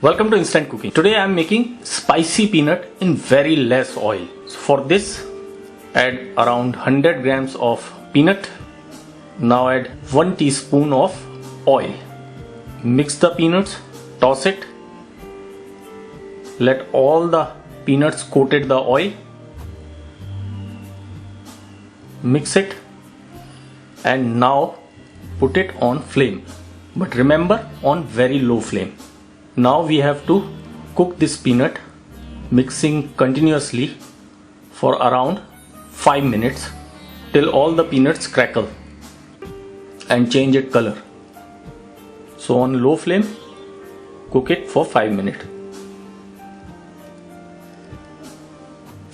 Welcome to Instant Cooking. Today I am making spicy peanut in very less oil. So for this, add around 100 grams of peanut. Now add 1 teaspoon of oil. Mix the peanuts, toss it. Let all the peanuts coated the oil. Mix it and now put it on flame. But remember, on very low flame. Now we have to cook this peanut, mixing continuously for around 5 minutes till all the peanuts crackle and change its color. So on low flame, cook it for 5 minutes.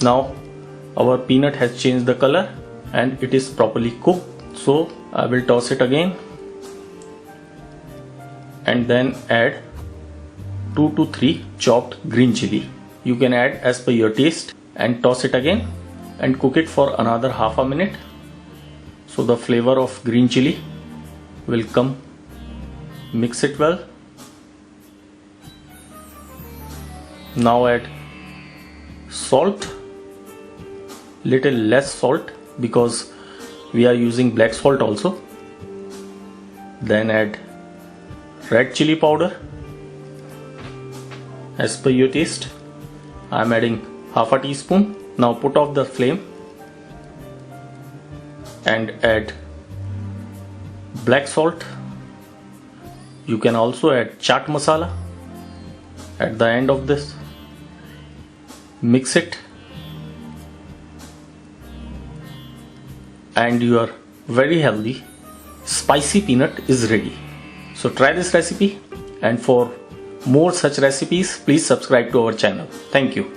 Now our peanut has changed the color and it is properly cooked. So I will toss it again and then add 2 to 3 chopped green chili. You can add as per your taste and toss it again and cook it for another half a minute so the flavor of green chili will come. Mix it well. Now add salt, little less salt because we are using black salt also. Then add red chili powder as per your taste. I am adding half a teaspoon. Now put off the flame and add black salt. You can also add chaat masala at the end of this. Mix it and your very healthy spicy peanut is ready. So try this recipe, and for more such recipes, please subscribe to our channel. Thank you.